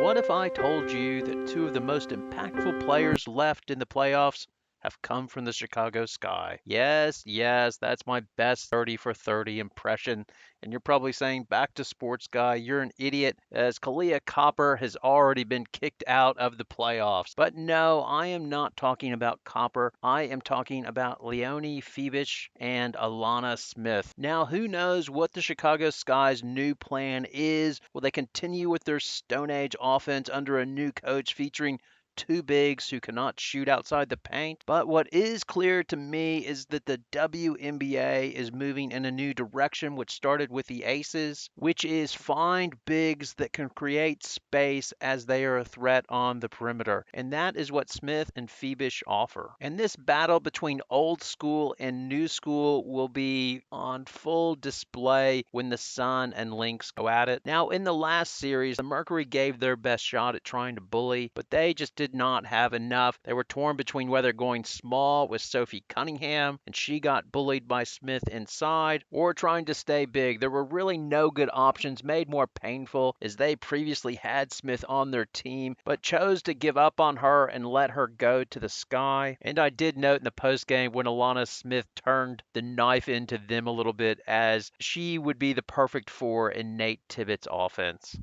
What if I told you that two of the most impactful players left in the playoffs have come from the Chicago Sky? Yes, yes, that's my best 30 for 30 impression. And you're probably saying, back to sports guy, you're an idiot, as Kalia Copper has already been kicked out of the playoffs. But no, I am not talking about Copper. I am talking about Leonie, Fiebich, and Alana Smith. Now, who knows what the Chicago Sky's new plan is? Will they continue with their Stone Age offense under a new coach featuring two bigs who cannot shoot outside the paint? But what is clear to me is that the WNBA is moving in a new direction, which started with the Aces, which is find bigs that can create space as they are a threat on the perimeter. And that is what Smith and Fiebich offer. And this battle between old school and new school will be on full display when the Sun and Lynx go at it. Now, in the last series, the Mercury gave their best shot at trying to bully, but they just did not have enough. They were torn between whether going small with Sophie Cunningham, and she got bullied by Smith inside, or trying to stay big. There were really no good options, made more painful as they previously had Smith on their team, but chose to give up on her and let her go to the Sky. And I did note in the postgame when Alana Smith turned the knife into them a little bit, as she would be the perfect four in Nate Tibbetts' offense.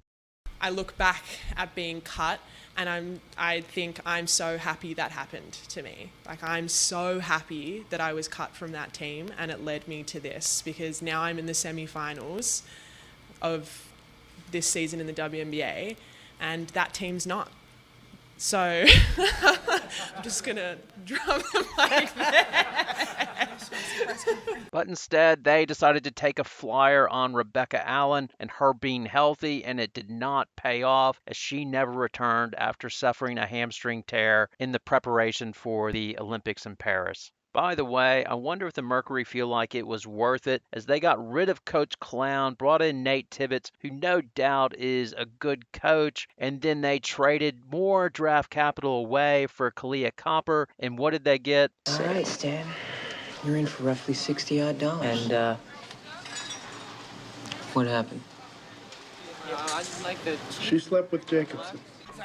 I look back at being cut and I think I'm so happy that happened to me. Like, I'm so happy that I was cut from that team and it led me to this, because now I'm in the semi-finals of this season in the WNBA and that team's not. So I'm just going to drop the mic there. But instead, they decided to take a flyer on Rebecca Allen and her being healthy, and it did not pay off as she never returned after suffering a hamstring tear in the preparation for the Olympics in Paris. By the way, I wonder if the Mercury feel like it was worth it, as they got rid of Coach Clown, brought in Nate Tibbetts, who no doubt is a good coach, and then they traded more draft capital away for Kalia Copper, and what did they get? All right, Stan. You're in for roughly $60-odd. And, what happened? She slept with Jacobson.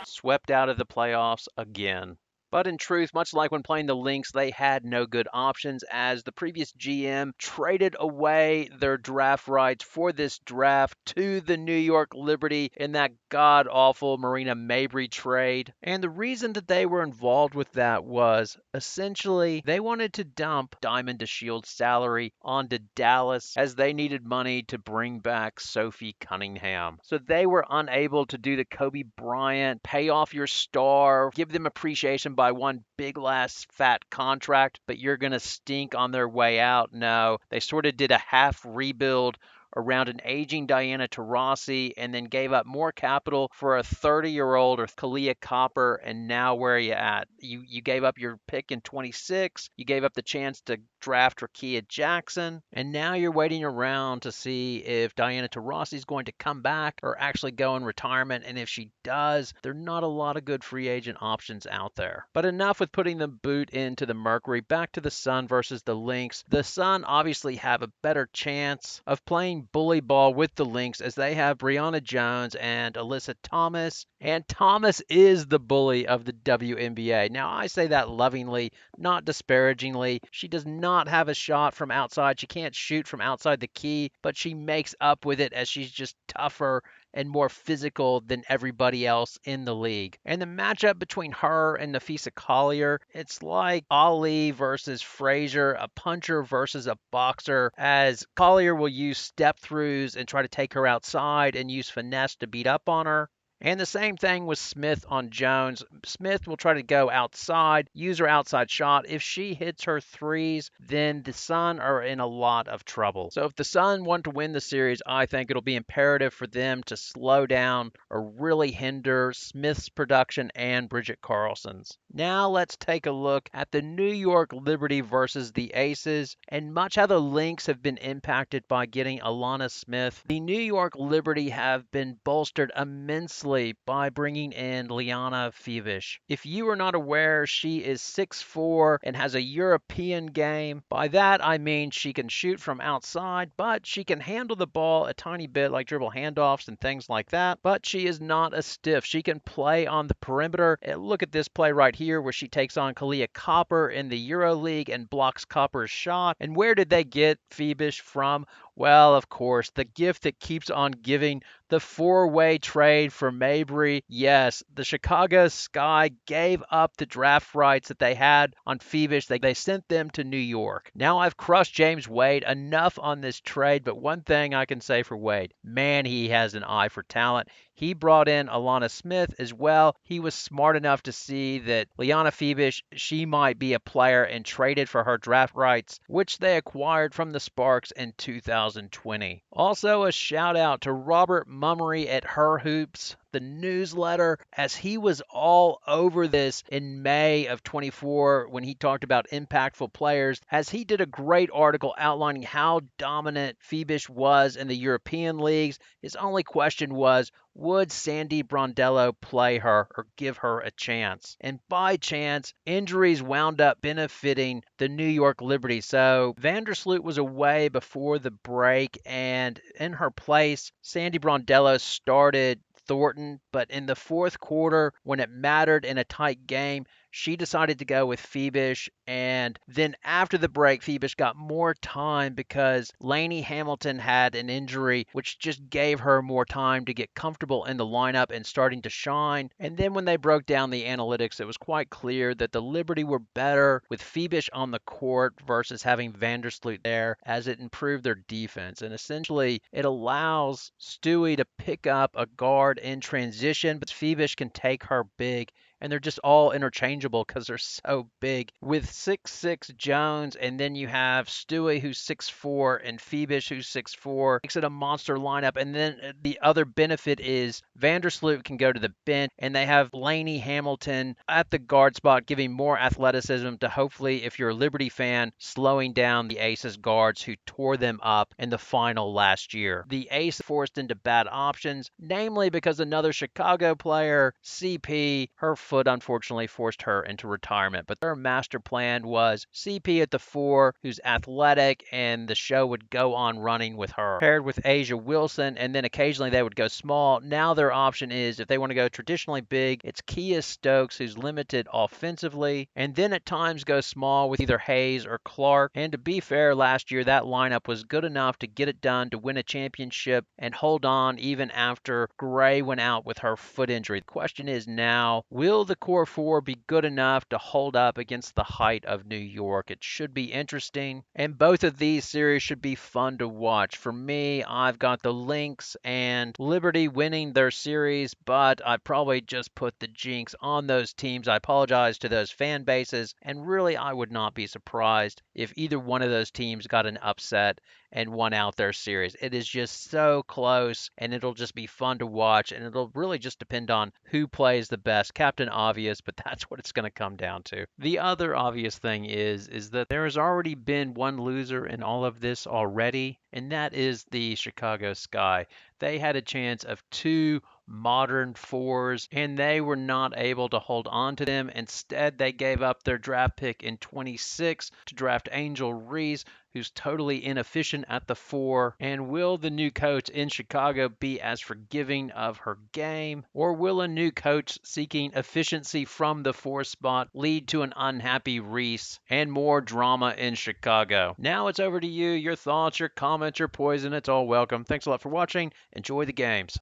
Swept out of the playoffs again. But in truth, much like when playing the Lynx, they had no good options, as the previous GM traded away their draft rights for this draft to the New York Liberty in that god-awful Marina Mabrey trade. And the reason that they were involved with that was essentially they wanted to dump Diamond DeShield's salary onto Dallas, as they needed money to bring back Sophie Cunningham. So they were unable to do the Kobe Bryant, pay off your star, give them appreciation by one big last fat contract, but you're going to stink on their way out. No, they sort of did a half rebuild around an aging Diana Taurasi, and then gave up more capital for a 30-year-old or Kalia Copper, and now where are you at? You gave up your pick in 26, you gave up the chance to draft Rakia Jackson, and now you're waiting around to see if Diana Taurasi is going to come back or actually go in retirement, and if she does, there are not a lot of good free agent options out there. But enough with putting the boot into the Mercury. Back to the Sun versus the Lynx. The Sun obviously have a better chance of playing bully ball with the Lynx, as they have Brianna Jones and Alyssa Thomas, and Thomas is the bully of the WNBA. Now, I say that lovingly, not disparagingly. She does not have a shot from outside. She can't shoot from outside the key, but she makes up with it as she's just tougher and more physical than everybody else in the league. And the matchup between her and Nafisa Collier, it's like Ali versus Frazier, a puncher versus a boxer, as Collier will use step throughs and try to take her outside and use finesse to beat up on her. And the same thing with Smith on Jones. Smith will try to go outside, use her outside shot. If she hits her threes, then the Sun are in a lot of trouble. So if the Sun want to win the series, I think it'll be imperative for them to slow down or really hinder Smith's production and Bridget Carlson's. Now let's take a look at the New York Liberty versus the Aces, and much how the Lynx have been impacted by getting Alana Smith. The New York Liberty have been bolstered immensely essentially by bringing in Liana Fiebich. If you are not aware, she is 6'4" and has a European game. By that I mean she can shoot from outside, but she can handle the ball a tiny bit, like dribble handoffs and things like that. But she is not a stiff. She can play on the perimeter. And look at this play right here where she takes on Kalia Copper in the Euro League and blocks Copper's shot. And where did they get Fiebich from? Well, of course, the gift that keeps on giving, the four-way trade for Mabry. Yes, the Chicago Sky gave up the draft rights that they had on Fiebich. They sent them to New York. Now I've crushed James Wade enough on this trade, but one thing I can say for Wade, man, he has an eye for talent. He brought in Alana Smith as well. He was smart enough to see that Liana Fiebich, she might be a player, and traded for her draft rights, which they acquired from the Sparks in 2020. Also, a shout out to Robert Mummery at Her Hoops, the newsletter, as he was all over this in May of 24 when he talked about impactful players, as he did a great article outlining how dominant Fiebich was in the European leagues. His only question was, would Sandy Brondello play her or give her a chance? And by chance, injuries wound up benefiting the New York Liberty. So Vandersloot was away before the break, and in her place, Sandy Brondello started Thornton, but in the fourth quarter, when it mattered in a tight game, she decided to go with Fiebich, and then after the break, Fiebich got more time because Lainey Hamilton had an injury, which just gave her more time to get comfortable in the lineup and starting to shine. And then when they broke down the analytics, it was quite clear that the Liberty were better with Fiebich on the court versus having Vandersloot there, as it improved their defense. And essentially, it allows Stewie to pick up a guard in transition, but Fiebich can take her big, and they're just all interchangeable because they're so big. With 6'6" Jones, and then you have Stewie who's 6'4" and Fiebich who's 6'4", makes it a monster lineup. And then the other benefit is Vandersloot can go to the bench, and they have Lainey Hamilton at the guard spot, giving more athleticism to, hopefully, if you're a Liberty fan, slowing down the Aces guards who tore them up in the final last year. The Ace forced into bad options, namely because another Chicago player, CP, her foot unfortunately forced her into retirement. But their master plan was CP at the 4, who's athletic, and the show would go on running with her, paired with Asia Wilson, and then occasionally they would go small. Now their option is, if they want to go traditionally big, it's Kia Stokes, who's limited offensively, and then at times go small with either Hayes or Clark. And to be fair, last year that lineup was good enough to get it done to win a championship and hold on even after Gray went out with her foot injury. The question is now, will the core 4 be good enough to hold up against the height of New York? It should be interesting, and both of these series should be fun to watch. For me, I've got the Lynx and Liberty winning their series, but I probably just put the jinx on those teams. I apologize to those fan bases, and really I would not be surprised if either one of those teams got an upset and won out their series. It is just so close, and it'll just be fun to watch, and it'll really just depend on who plays the best. Captain Obvious, but that's what it's going to come down to. The other obvious thing is that there has already been one loser in all of this already, and that is the Chicago Sky. They had a chance of 2 modern 4s, and they were not able to hold on to them. Instead, they gave up their draft pick in 26 to draft Angel Reese, who's totally inefficient at the 4. And will the new coach in Chicago be as forgiving of her game? Or will a new coach seeking efficiency from the 4 spot lead to an unhappy Reese and more drama in Chicago? Now it's over to you. Your thoughts, your comments, your poison, it's all welcome. Thanks a lot for watching. Enjoy the games.